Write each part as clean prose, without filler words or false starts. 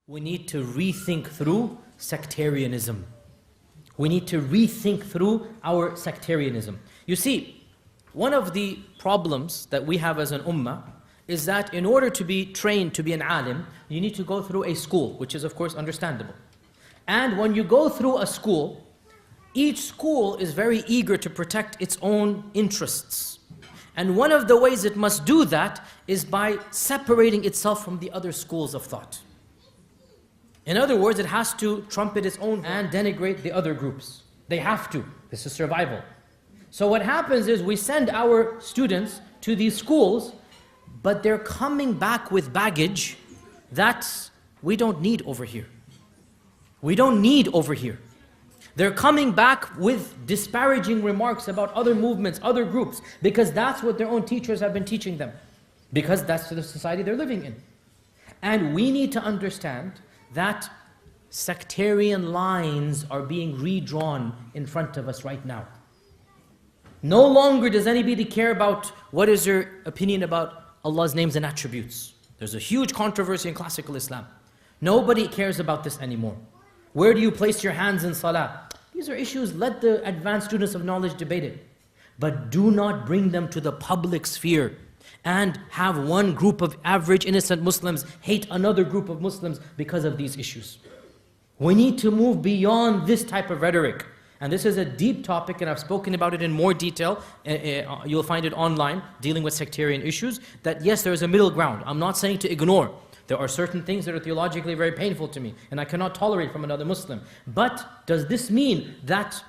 We need to rethink through sectarianism. We need to rethink through our sectarianism. You see, one of the problems that we have as an ummah is that in order to be trained to be an alim, you need to go through a school, which is of course understandable. And when you go through a school, each school is very eager to protect its own interests. And one of the ways it must do that is by separating itself from the other schools of thought. In other words, it has to trumpet its own and denigrate the other groups. They have to. This is survival. So what happens is we send our students to these schools, but they're coming back with baggage that we don't need over here. We don't need over here. They're coming back with disparaging remarks about other movements, other groups, because that's what their own teachers have been teaching them. Because that's the society they're living in. And we need to understand that sectarian lines are being redrawn in front of us right now. No longer does anybody care about what is your opinion about Allah's names and attributes. There's a huge controversy in classical Islam. Nobody cares about this anymore. Where do you place your hands in salah? These are issues, let the advanced students of knowledge debate it. But do not bring them to the public sphere and have one group of average innocent Muslims hate another group of Muslims because of these issues. We need to move beyond this type of rhetoric. And this is a deep topic, and I've spoken about it in more detail. You'll find it online, dealing with sectarian issues, that yes, there is a middle ground. I'm not saying to ignore. There are certain things that are theologically very painful to me, and I cannot tolerate from another Muslim. But does this mean that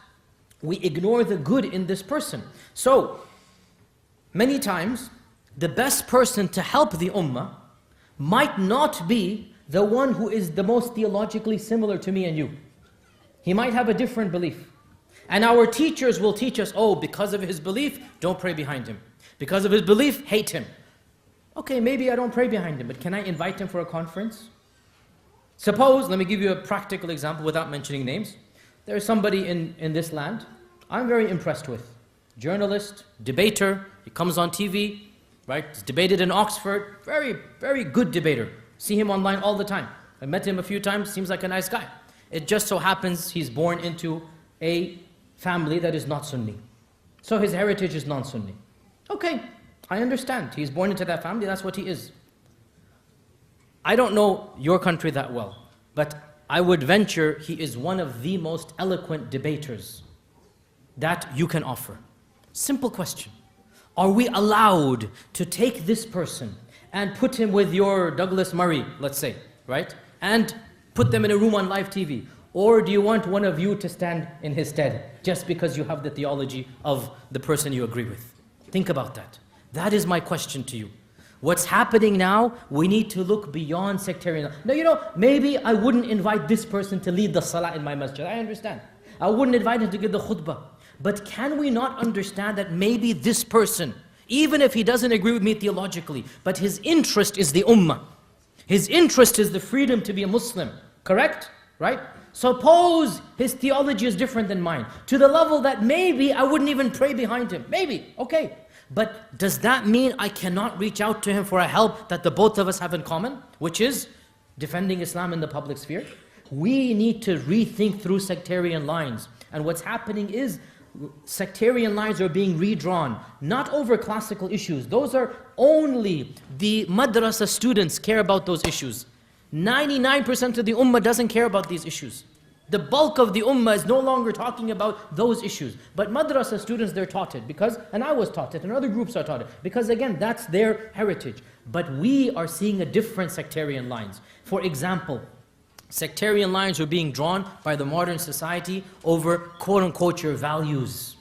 we ignore the good in this person? So, many times, the best person to help the ummah might not be the one who is the most theologically similar to me and you. He might have a different belief. And our teachers will teach us, oh, because of his belief, don't pray behind him. Because of his belief, hate him. Okay, maybe I don't pray behind him, but can I invite him for a conference? Suppose, let me give you a practical example without mentioning names. There's somebody in this land I'm very impressed with. Journalist, debater, he comes on TV, right? He's debated in Oxford, very, very good debater. See him online all the time. I met him a few times, seems like a nice guy. It just so happens he's born into a family that is not Sunni. So his heritage is non-Sunni. Okay, I understand. He's born into that family, that's what he is. I don't know your country that well, but I would venture he is one of the most eloquent debaters that you can offer. Simple question. Are we allowed to take this person and put him with your Douglas Murray, let's say, right? And put them in a room on live TV? Or do you want one of you to stand in his stead just because you have the theology of the person you agree with? Think about that. That is my question to you. What's happening now, we need to look beyond sectarian. Now, maybe I wouldn't invite this person to lead the salah in my masjid. I understand. I wouldn't invite him to give the khutbah. But can we not understand that maybe this person, even if he doesn't agree with me theologically, but his interest is the ummah. His interest is the freedom to be a Muslim. Correct? Right? Suppose his theology is different than mine, to the level that maybe I wouldn't even pray behind him. Maybe, okay. But does that mean I cannot reach out to him for a help that the both of us have in common, which is defending Islam in the public sphere? We need to rethink through sectarian lines. And what's happening is sectarian lines are being redrawn, not over classical issues. Those are only the madrasa students care about those issues. 99% of the ummah doesn't care about these issues. The bulk of the ummah is no longer talking about those issues. But madrasa students, they're taught it because, and I was taught it, and other groups are taught it, because again, that's their heritage. But we are seeing a different sectarian lines. For example, sectarian lines are being drawn by the modern society over quote-unquote your values.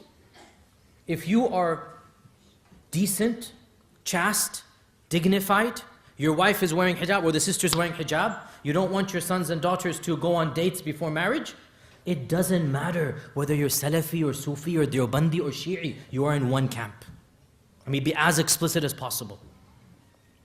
If you are decent, chaste, dignified, your wife is wearing hijab or the sister is wearing hijab, you don't want your sons and daughters to go on dates before marriage, it doesn't matter whether you're Salafi or Sufi or Deobandi or Shi'i, you are in one camp. I mean, be as explicit as possible.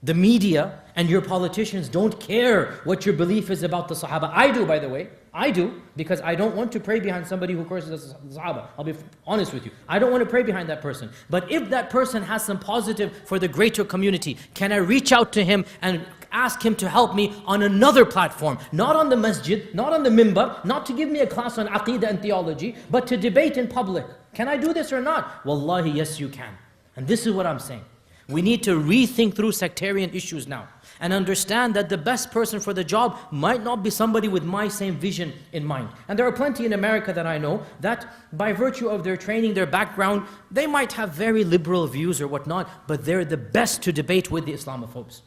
The media and your politicians don't care what your belief is about the Sahaba. I do, by the way. I do, because I don't want to pray behind somebody who curses the Sahaba. I'll be honest with you. I don't want to pray behind that person. But if that person has some positive for the greater community, can I reach out to him and ask him to help me on another platform, not on the masjid, not on the mimbar, not to give me a class on aqidah and theology, but to debate in public. Can I do this or not? Wallahi, yes you can. And this is what I'm saying. We need to rethink through sectarian issues now and understand that the best person for the job might not be somebody with my same vision in mind. And there are plenty in America that I know that by virtue of their training, their background, they might have very liberal views or whatnot, but they're the best to debate with the Islamophobes.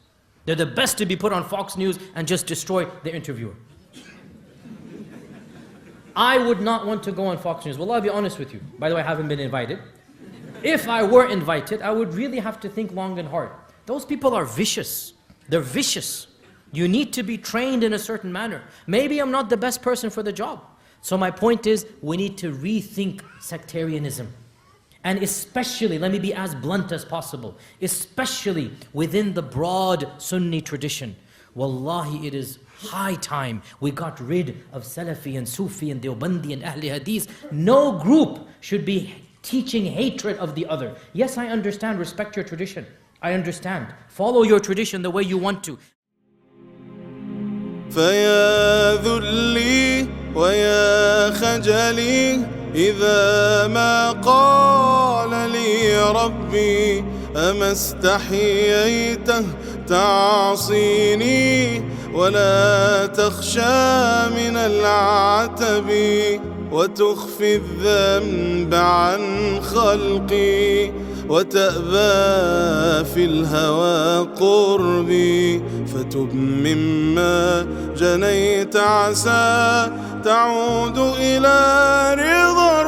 They're the best to be put on Fox News and just destroy the interviewer. I would not want to go on Fox News. Well, I'll be honest with you. By the way, I haven't been invited. If I were invited, I would really have to think long and hard. Those people are vicious. They're vicious. You need to be trained in a certain manner. Maybe I'm not the best person for the job. So my point is, we need to rethink sectarianism. And especially, let me be as blunt as possible, especially within the broad Sunni tradition. Wallahi, it is high time we got rid of Salafi and Sufi and Deobandi and Ahli Hadith. No group should be teaching hatred of the other. Yes, I understand, respect your tradition. I understand. Follow your tradition the way you want to. فيا ذلي ويا خجلي إذا ما قال لي ربي أما استحييته تعصيني ولا تخشى من العتب وتخفي الذنب عن خلقي وتأبى في الهوى قربي فتب مما جنيت عسى تعود إلى رضا